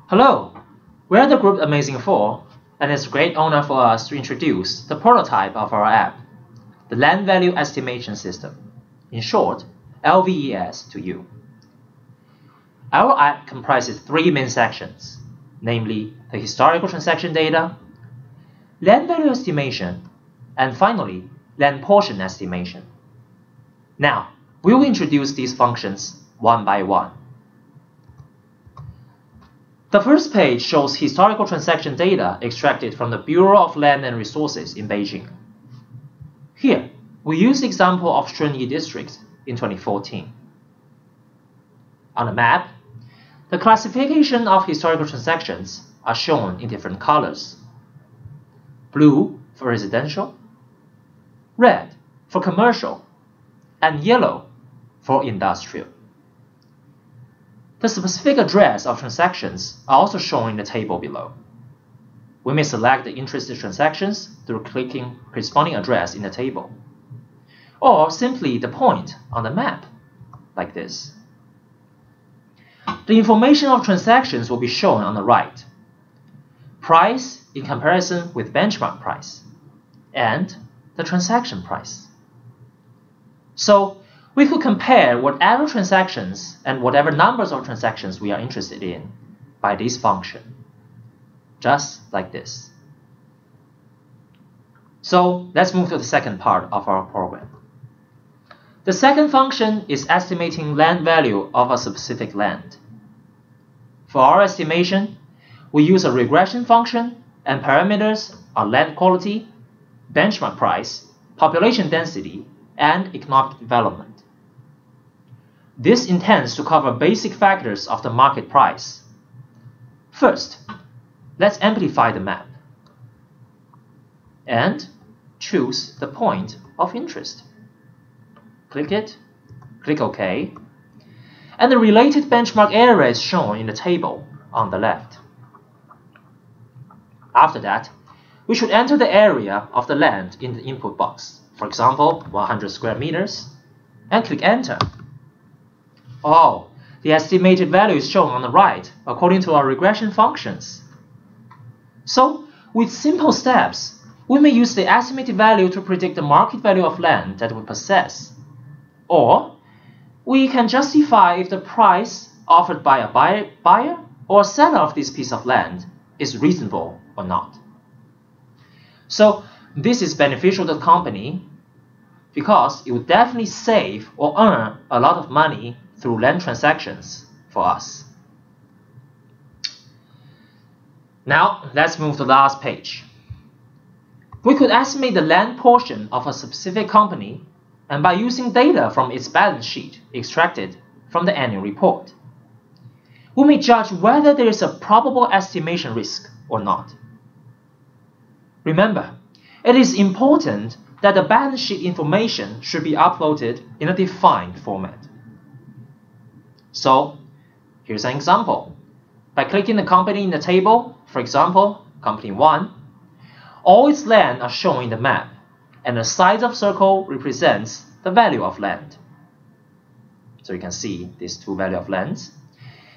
Hello, we're the group Amazing 4, and it's a great honor for us to introduce the prototype of our app, the Land Value Estimation System, in short, LVES to you. Our app comprises three main sections, namely the historical transaction data, land value estimation, and finally, land portion estimation. Now, we will introduce these functions one by one. The first page shows historical transaction data extracted from the Bureau of Land and Resources in Beijing. Here, we use the example of Shunyi District in 2014. On the map, the classification of historical transactions are shown in different colors. Blue for residential, red for commercial, and yellow for industrial. The specific address of transactions are also shown in the table below. We may select the interested transactions through clicking corresponding address in the table, or simply the point on the map, like this. The information of transactions will be shown on the right. Price in comparison with benchmark price, and the transaction price. So, we could compare whatever transactions and whatever numbers of transactions we are interested in by this function, just like this. So let's move to the second part of our program. The second function is estimating land value of a specific land. For our estimation, we use a regression function and parameters are land quality, benchmark price, population density, and economic development. This intends to cover basic factors of the market price. First, let's amplify the map and choose the point of interest. Click it, click OK, and the related benchmark area is shown in the table on the left. After that, we should enter the area of the land in the input box, for example, 100 square meters, and click Enter. Oh, the estimated value is shown on the right according to our regression functions. So, with simple steps, we may use the estimated value to predict the market value of land that we possess. Or, we can justify if the price offered by a buyer or seller of this piece of land is reasonable or not. So, this is beneficial to the company because it will definitely save or earn a lot of money through land transactions for us. Now, let's move to the last page. We could estimate the land portion of a specific company and by using data from its balance sheet extracted from the annual report. We may judge whether there is a probable estimation risk or not. Remember, it is important that the balance sheet information should be uploaded in a defined format. So, here's an example. By clicking the company in the table, for example, Company 1, all its land are shown in the map, and the size of circle represents the value of land. So you can see these two values of lands.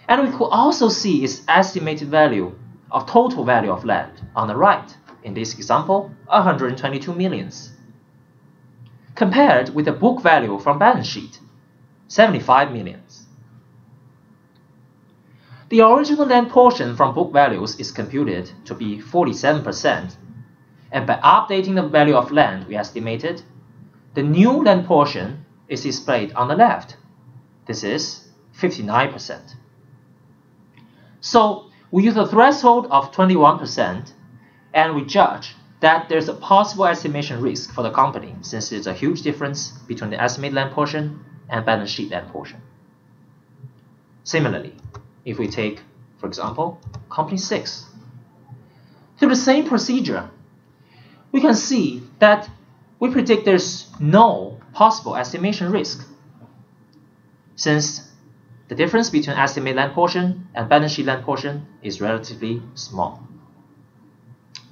And we could also see its estimated value of total value of land on the right. In this example, 122 millions. Compared with the book value from balance sheet, 75 millions. The original land portion from book values is computed to be 47%, and by updating the value of land we estimated, the new land portion is displayed on the left. This is 59%. So we use a threshold of 21%, and we judge that there's a possible estimation risk for the company since there's a huge difference between the estimated land portion and balance sheet land portion. Similarly, if we take, for example, Company 6, through the same procedure, we can see that we predict there's no possible estimation risk, since the difference between estimated land portion and balance sheet land portion is relatively small.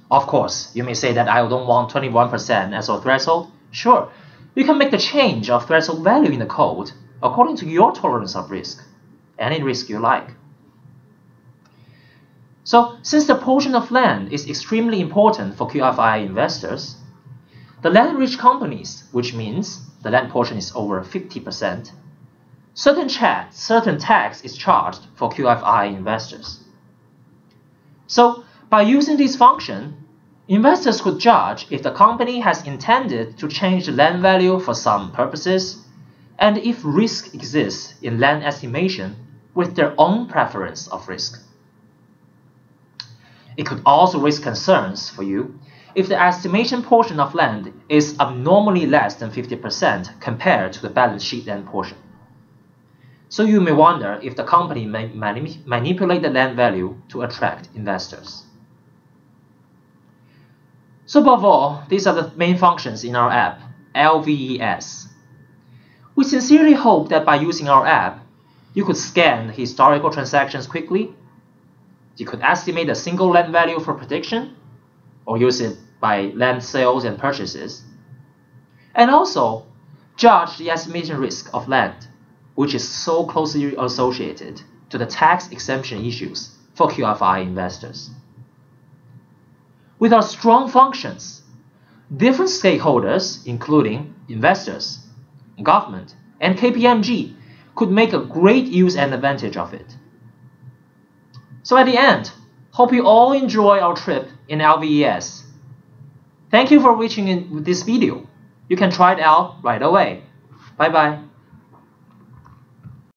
Of course, you may say that I don't want 21% as a threshold. Sure, you can make the change of threshold value in the code according to your tolerance of risk, any risk you like. So since the portion of land is extremely important for QFII investors, the land-rich companies, which means the land portion is over 50%, certain tax is charged for QFII investors. So by using this function, investors could judge if the company has intended to change the land value for some purposes, and if risk exists in land estimation with their own preference of risk. It could also raise concerns for you if the estimation portion of land is abnormally less than 50% compared to the balance sheet land portion. So you may wonder if the company may manipulate the land value to attract investors. So above all, these are the main functions in our app, LVES. We sincerely hope that by using our app, you could scan historical transactions quickly, you could estimate a single land value for prediction, or use it by land sales and purchases, and also judge the estimation risk of land, which is so closely associated to the tax exemption issues for QFII investors. With our strong functions, different stakeholders, including investors, government, and KPMG, could make a great use and advantage of it. So at the end, hope you all enjoy our trip in LVES. Thank you for watching this video. You can try it out right away. Bye bye.